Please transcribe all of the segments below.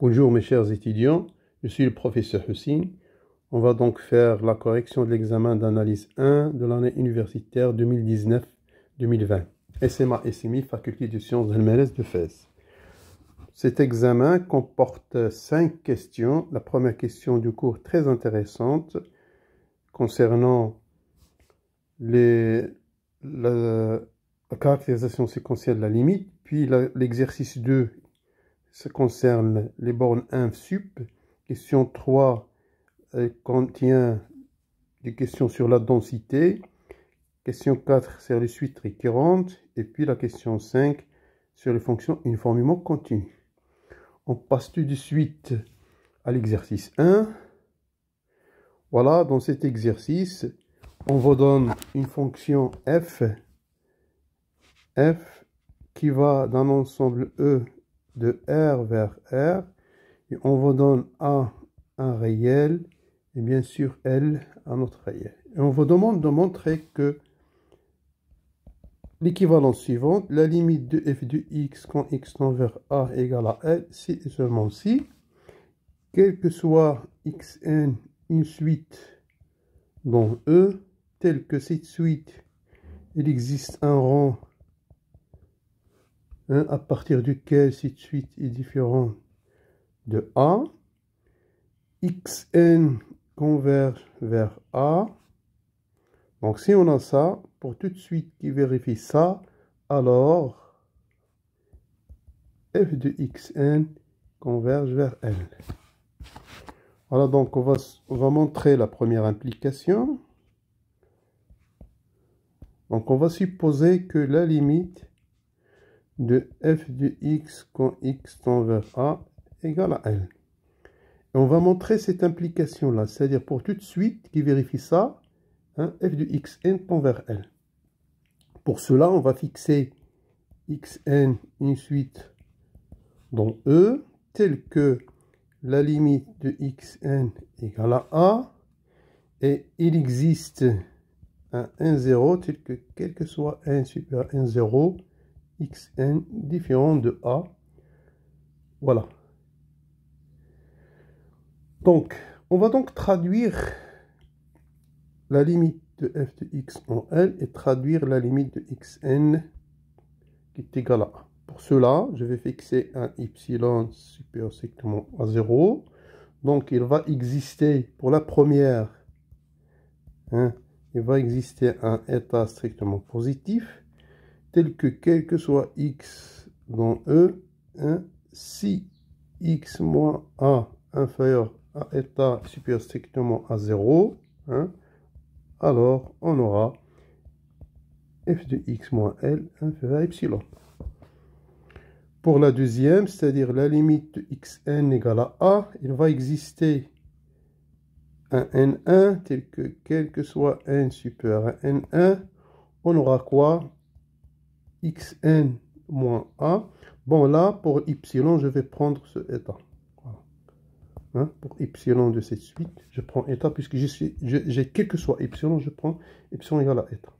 Bonjour mes chers étudiants, je suis le professeur Hussein. On va donc faire la correction de l'examen d'analyse 1 de l'année universitaire 2019-2020. SMA SMI, Faculté de Sciences de l'MLS de Fès. Cet examen comporte 5 questions. La première question du cours très intéressante concernant la caractérisation séquentielle de la limite, puis l'exercice 2. Ça concerne les bornes inf sup. Question 3 contient des questions sur la densité. Question 4 sur les suites récurrentes. Et puis la question 5 sur les fonctions uniformément continues. On passe tout de suite à l'exercice 1. Voilà, dans cet exercice, on vous donne une fonction f qui va d'un ensemble E de R vers R, et on vous donne A un réel, et bien sûr L un autre réel. Et on vous demande de montrer que l'équivalence suivante, la limite de f de x quand x tend vers A égale à L, si et seulement si, quel que soit xn une suite dans E, telle que cette suite, il existe un rang à partir duquel cette suite est différente de A, xn converge vers A. Donc si on a ça, pour toute suite qui vérifie ça, alors f de xn converge vers L. Voilà, donc on va montrer la première implication. Donc on va supposer que la limite de f de x quand x tend vers A égale à L. Et on va montrer cette implication-là, c'est-à-dire pour toute suite qui vérifie ça, f de xn tend vers L. Pour cela, on va fixer xn une suite dans E, telle que la limite de xn égale à A, et il existe un n0 tel que quel que soit n supérieur à n0, xn différent de A. Voilà. Donc, on va donc traduire la limite de f de x en L et traduire la limite de xn qui est égale à A. Pour cela, je vais fixer un epsilon supérieur strictement à 0. Donc, il va exister pour la première, il va exister un état strictement positif, tel que quel que soit x dans E, si x moins A inférieur à état supérieur strictement à 0, alors on aura f de x moins L inférieur à epsilon. Pour la deuxième, c'est-à-dire la limite de xn égale à A, il va exister un n1 tel que quel que soit n supérieur à n1, on aura quoi? Xn moins A. Bon, là, pour epsilon, je vais prendre ce état. Voilà. Pour epsilon de cette suite, je prends état, puisque j'ai quel que soit epsilon, je prends epsilon égal à état.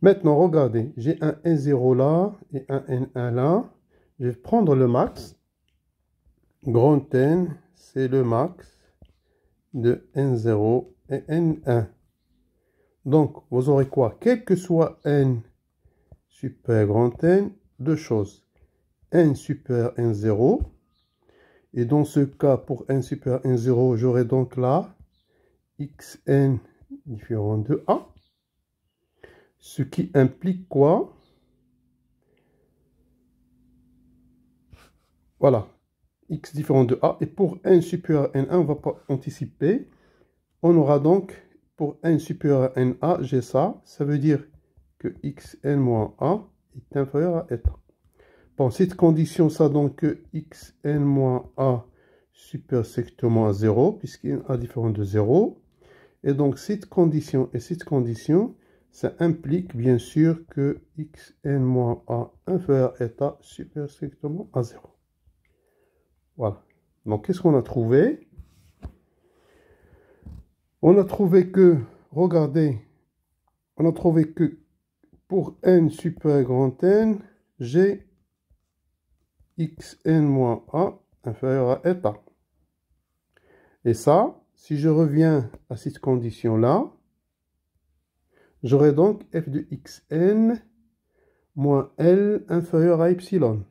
Maintenant, regardez, j'ai un N0 là et un N1 là. Je vais prendre le max. Grand N, c'est le max de N0 et N1. Donc, vous aurez quoi? Quel que soit N supérieur grand N, deux choses. N supérieur N0. Et dans ce cas, pour N supérieur N0, j'aurai donc là Xn différent de A. Ce qui implique quoi? Voilà, x différent de A. Et pour n supérieur à n1, on ne va pas anticiper. On aura donc, pour n supérieur à na, j'ai ça. Ça veut dire que xn moins a est inférieur à état. Bon, cette condition, ça donc que xn moins a supérieur strictement à 0, puisqu'il a différent de 0. Et donc, cette condition et cette condition, ça implique bien sûr que xn moins a inférieur à état supérieur strictement à 0. Voilà. Donc, qu'est-ce qu'on a trouvé? On a trouvé que, regardez, on a trouvé que pour n supérieur grand N, j'ai xn moins a inférieur à eta. Et ça, si je reviens à cette condition-là, j'aurai donc f de xn moins L inférieur à epsilon.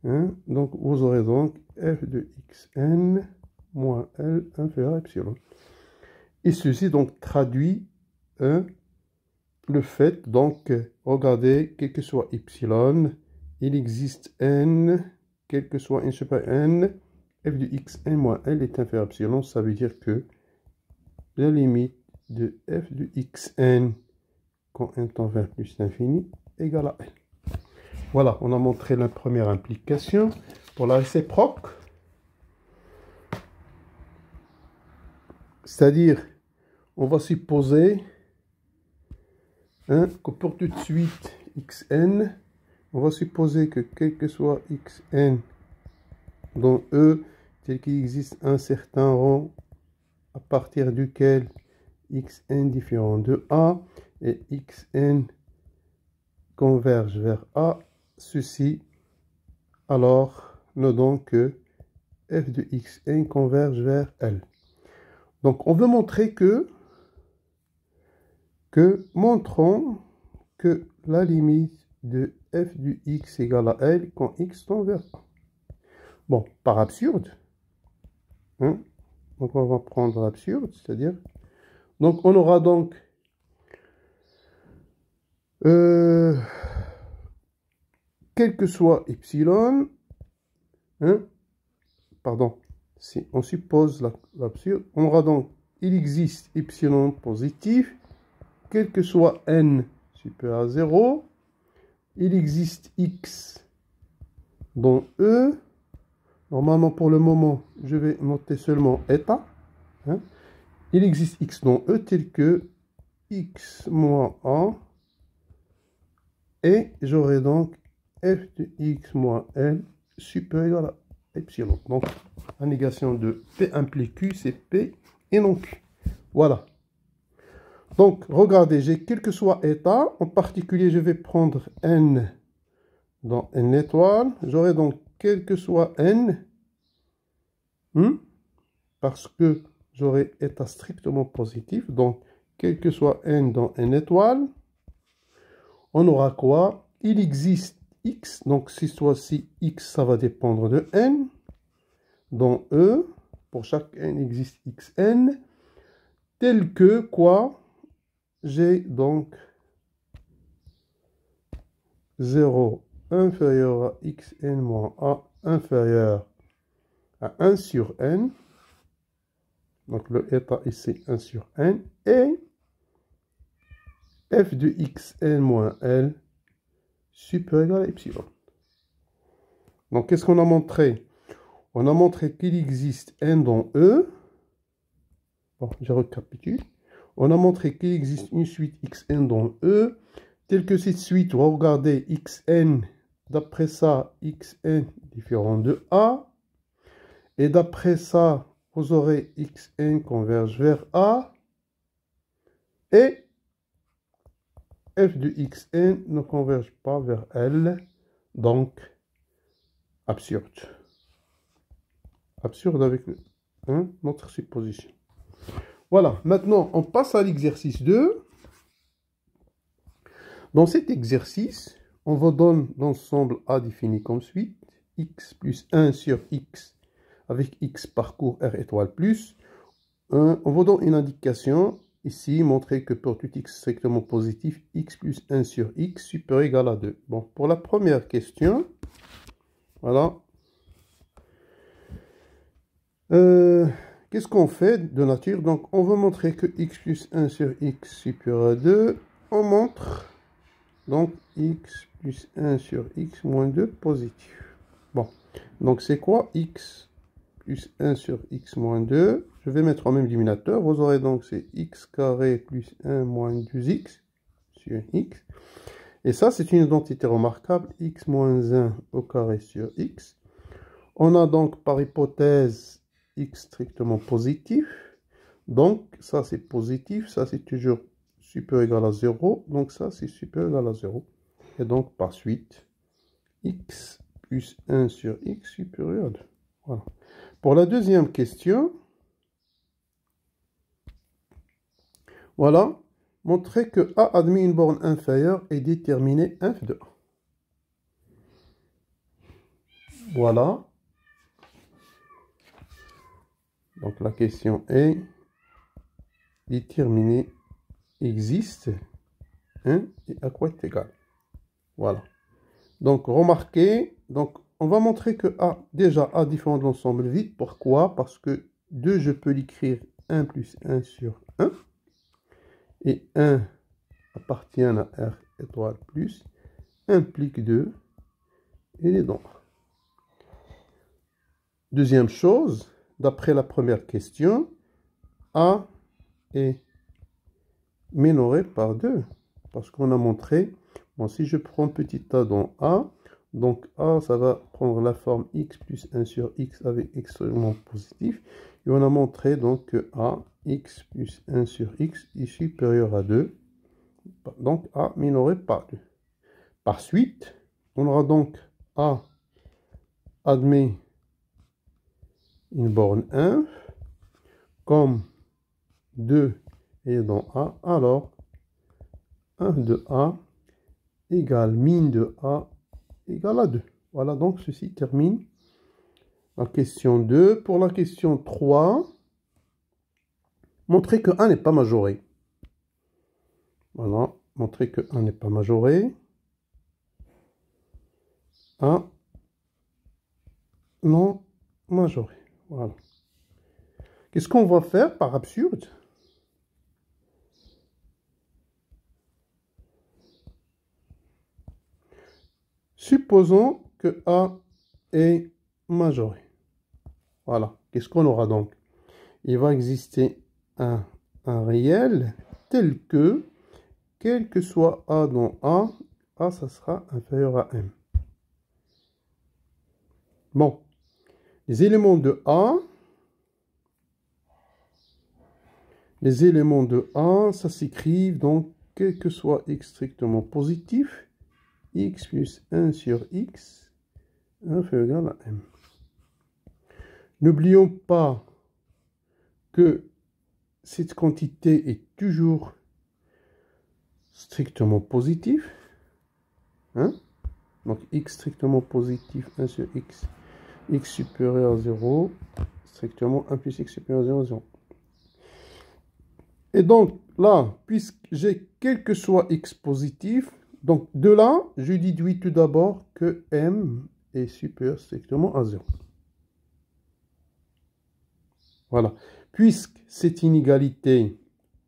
Hein? Donc, vous aurez donc f de xn moins L inférieur à epsilon. Et ceci donc traduit le fait, donc, regardez, quel que soit epsilon, il existe n, quel que soit n supérieur n, f de xn moins L est inférieur à epsilon. Ça veut dire que la limite de f de xn quand n tend vers plus l'infini égale à L. Voilà, on a montré la première implication. Pour la réciproque, c'est-à-dire, on va supposer que pour tout de suite xn, on va supposer que quel que soit xn dans E, tel qu'il existe un certain rang à partir duquel xn différent de A et xn converge vers A, ceci, alors notons que f de xn converge vers L. Donc on veut montrer montrons que la limite de f du x égale à L quand x tend vers A. Bon, par absurde, hein, donc on va prendre absurde, c'est-à-dire, donc on aura donc quel que soit epsilon, hein, pardon, si on suppose l'absurde, on aura donc, il existe epsilon positif, quel que soit n supérieur à 0, il existe x dans E. Normalement, pour le moment, je vais noter seulement eta. Hein. Il existe x dans E tel que x moins a. Et j'aurai donc f de x moins L supérieur à epsilon. Donc, la négation de P implique Q, c'est P et non Q. Voilà. Donc, regardez, j'ai quel que soit état, en particulier, je vais prendre n dans n étoile. J'aurai donc quel que soit n, parce que j'aurai état strictement positif. Donc, quel que soit n dans n étoile, on aura quoi? Il existe x, donc cette fois-ci, x, ça va dépendre de n. Dans E, pour chaque n existe xn, tel que quoi? J'ai donc 0 inférieur à xn moins a inférieur à 1 sur n. Donc le état ici 1 sur n. Et f de xn moins L supérieur à epsilon. Donc qu'est-ce qu'on a montré? On a montré qu'il existe n dans E. Bon, je récapitule. On a montré qu'il existe une suite xn dans E, telle que cette suite, on va regarder xn, d'après ça, xn différent de A, et d'après ça, vous aurez xn converge vers A, et f de xn ne converge pas vers L, donc absurde. Absurde avec notre supposition. Voilà, maintenant on passe à l'exercice 2. Dans cet exercice, on vous donne l'ensemble A défini comme suit. X plus 1 sur X avec X parcours R étoile plus. On vous donne une indication ici, montrer que pour tout X strictement positif, X plus 1 sur X supérieur ou égal à 2. Bon, pour la première question, voilà. Qu'est-ce qu'on fait de nature? Donc, on va montrer que x plus 1 sur x supérieur à 2. On montre donc x plus 1 sur x moins 2 positif. Bon, donc c'est quoi x plus 1 sur x moins 2? Je vais mettre en même dénominateur. Vous aurez donc c'est x carré plus 1 moins 2x sur x. Et ça, c'est une identité remarquable, x moins 1 au carré sur x. On a donc par hypothèse x strictement positif. Donc, ça c'est positif, ça c'est toujours supérieur ou égal à 0. Donc, ça c'est supérieur ou égal à 0. Et donc, par suite, x plus 1 sur x supérieur à 2. Voilà. Pour la deuxième question, voilà, montrer que A admis une borne inférieure et déterminer f de A. Voilà. Donc la question est déterminer existe et à quoi est égal. Voilà. Donc remarquez, donc on va montrer que A, déjà A différent de l'ensemble vide. Pourquoi? Parce que 2, je peux l'écrire 1 plus 1 sur 1. Et 1 appartient à R étoile plus implique 2 et les nombres. Deuxième chose, d'après la première question, A est minoré par 2. Parce qu'on a montré, bon, si je prends petit a dans A, donc A, ça va prendre la forme x plus 1 sur x avec extrêmement positif. Et on a montré donc que A, x plus 1 sur x est supérieur à 2. Donc A minoré par 2. Par suite, on aura donc A admet une borne 1, comme 2 est dans A, alors 1 de A égale min de A égale à 2. Voilà, donc ceci termine la question 2. Pour la question 3, montrer que 1 n'est pas majoré. Voilà, montrer que 1 n'est pas majoré. 1 non majoré. Voilà. Qu'est-ce qu'on va faire par absurde? Supposons que A est majoré. Voilà. Qu'est-ce qu'on aura donc? Il va exister un réel tel que, quel que soit A dans A, ça sera inférieur à M. Bon. Les éléments de A, ça s'écrivent donc, quel que soit x strictement positif, x plus 1 sur x, inférieur à M. N'oublions pas que cette quantité est toujours strictement positive. Hein? Donc x strictement positif, 1 sur x, x supérieur à 0, strictement 1 plus x supérieur à 0, 0. Et donc là, puisque j'ai quel que soit x positif, donc de là, je déduis tout d'abord que m est supérieur strictement à 0. Voilà. Puisque cette inégalité,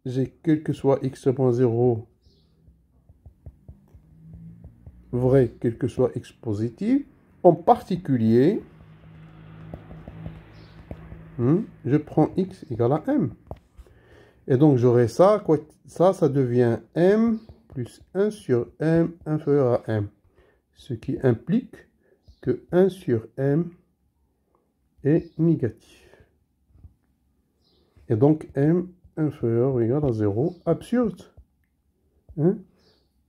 j'ai quel que soit x moins 0, vrai, quel que soit x positif, en particulier, je prends x égale à m. Et donc j'aurai ça, ça devient m plus 1 sur m inférieur à m. Ce qui implique que 1 sur m est négatif. Et donc m inférieur ou égal à 0, absurde. Hein?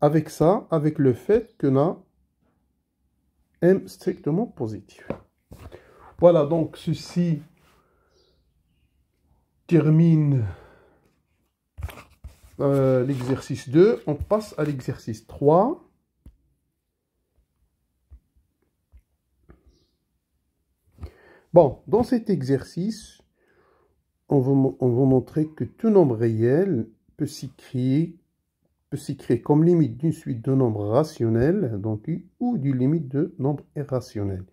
Avec ça, avec le fait qu'on a m strictement positif. Voilà, donc ceci termine l'exercice 2. On passe à l'exercice 3. Bon, dans cet exercice, on va montrer que tout nombre réel peut s'écrire comme limite d'une suite de nombres rationnels, donc ou d'une limite de nombres irrationnels.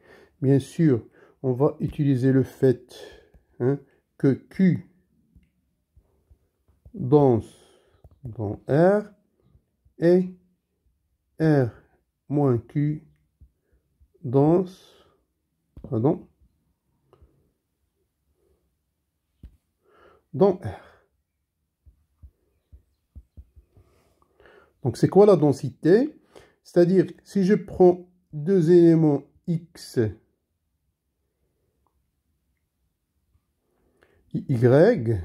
Bien sûr, on va utiliser le fait que Q danse dans R et R moins Q danse, dans R. Donc, c'est quoi la densité? C'est-à-dire, si je prends deux éléments X, Y,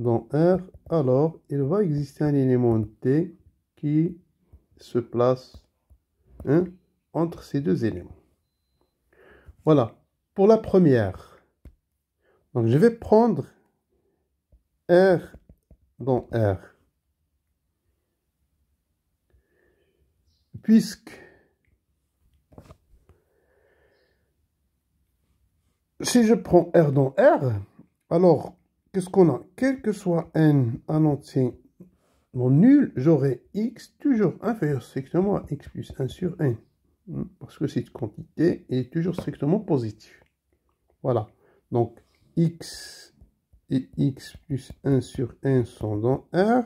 dans R, alors il va exister un élément T qui se place entre ces deux éléments. Voilà. pour la première. Donc, je vais prendre R dans R. Puisque si je prends R dans R, alors, qu'est-ce qu'on a? Quel que soit n un entier non nul, j'aurai x toujours inférieur strictement à x plus 1 sur n. Parce que cette quantité est toujours strictement positive. Voilà. Donc, x et x plus 1 sur n sont dans R.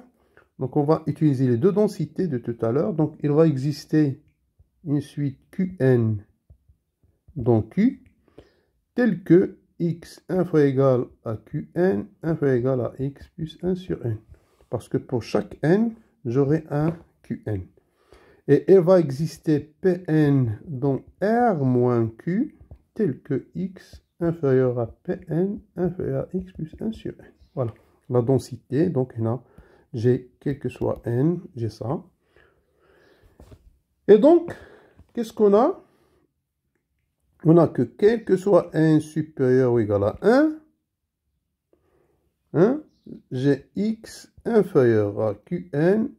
Donc, on va utiliser les deux densités de tout à l'heure. Donc, il va exister une suite Qn dans Q, telle que x inférieur égal à Qn inférieur égal à x plus 1 sur n. Parce que pour chaque n, j'aurai un Qn. Et il va exister Pn dans R moins Q, tel que x inférieur à Pn inférieur à x plus 1 sur n. Voilà, la densité, donc là, j'ai quel que soit n, j'ai ça. Et donc, qu'est-ce qu'on a? On a que quel que soit n supérieur ou égal à 1, j'ai x inférieur à Qn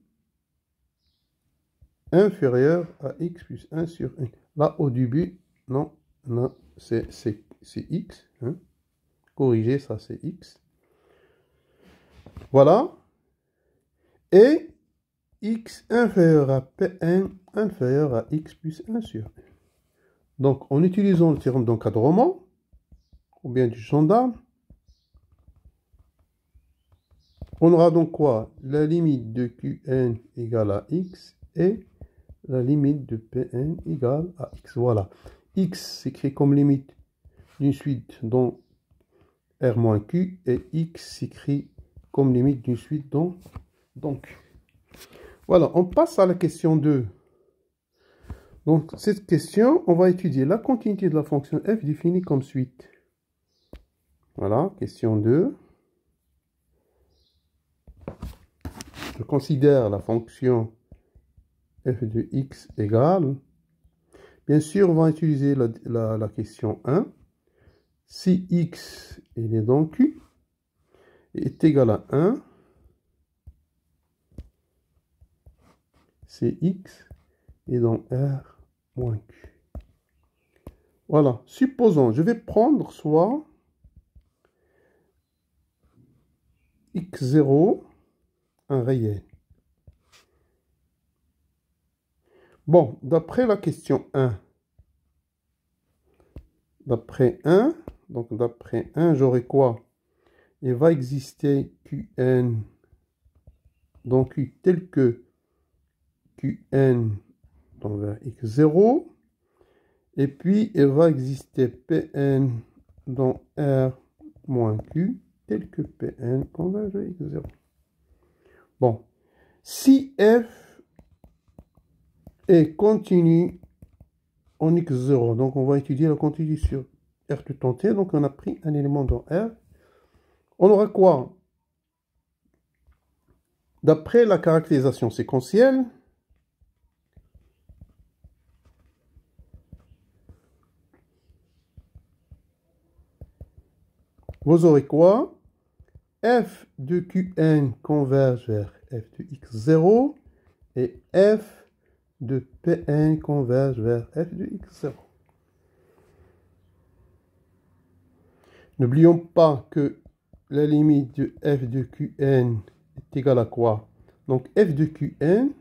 inférieur à x plus 1 sur n. Là, au début, non, c'est x. Corriger, ça c'est x. Voilà. Et x inférieur à Pn inférieur à x plus 1 sur n. Donc, en utilisant le théorème d'encadrement, ou bien du gendarme, on aura donc quoi? La limite de Qn égale à x et la limite de Pn égale à x. Voilà. X s'écrit comme limite d'une suite dans R moins Q et x s'écrit comme limite d'une suite dans Q. Voilà, on passe à la question 2. Donc, cette question, on va étudier la continuité de la fonction f définie comme suite. Voilà, question 2. Je considère la fonction f de x égale. Bien sûr, on va utiliser la question 1. Si x est dans Q est égal à 1, c'est x est dans R moins Q. Voilà, supposons, je vais prendre soit x0, un réel. Bon, d'après la question 1, d'après 1, j'aurai quoi? Il va exister Qn dans Q tel que Qn dans vers x0. Et puis, il va exister Pn dans R moins Q tel que Pn converge à x0. Bon, si f est continu en x0, donc on va étudier la continuité sur R tout entier. Donc, on a pris un élément dans R. On aura quoi? D'après la caractérisation séquentielle, vous aurez quoi? F de Qn converge vers f de x0 et f de Pn converge vers f de x0. N'oublions pas que la limite de f de Qn est égale à quoi? Donc f de Qn,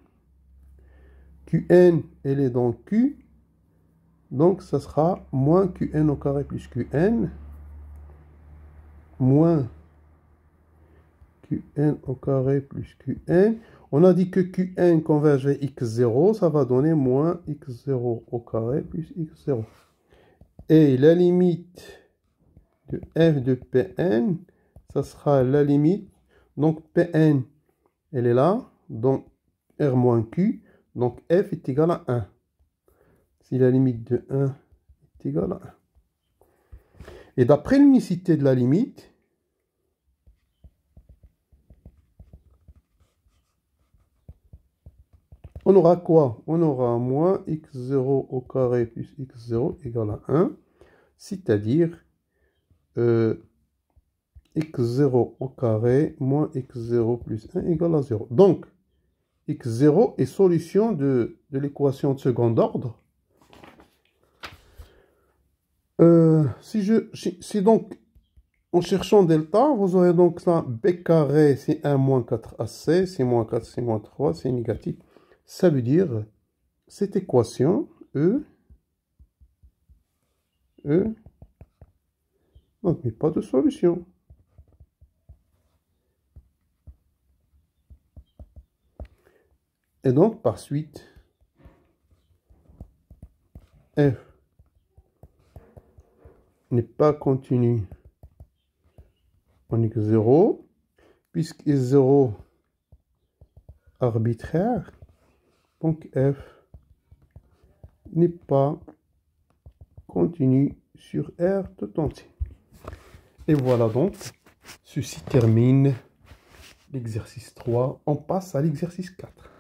elle est dans Q, donc ça sera moins Qn au carré plus Qn, moins Qn au carré plus Qn. On a dit que Qn converge vers x0, ça va donner moins x0 au carré plus x0. Et la limite de f de Pn, ça sera la limite. Donc Pn, elle est là, donc R moins Q, donc f est égal à 1. Si la limite de 1 est égale à 1. Et d'après l'unicité de la limite, on aura quoi? On aura moins x0 au carré plus x0 égale à 1. c'est-à-dire x0 au carré moins x0 plus 1 égale à 0. Donc, x0 est solution de l'équation de second ordre. Si donc, en cherchant delta, vous aurez donc ça, b carré, c'est 1 moins 4ac, c'est moins 4, c'est moins 3, c'est négatif. Ça veut dire, cette équation, E, n'admet pas de solution. Et donc, par suite, f n'est pas continu en x0, puisque x0 arbitraire, donc f n'est pas continu sur R tout entier. Et voilà donc, ceci termine l'exercice 3. On passe à l'exercice 4.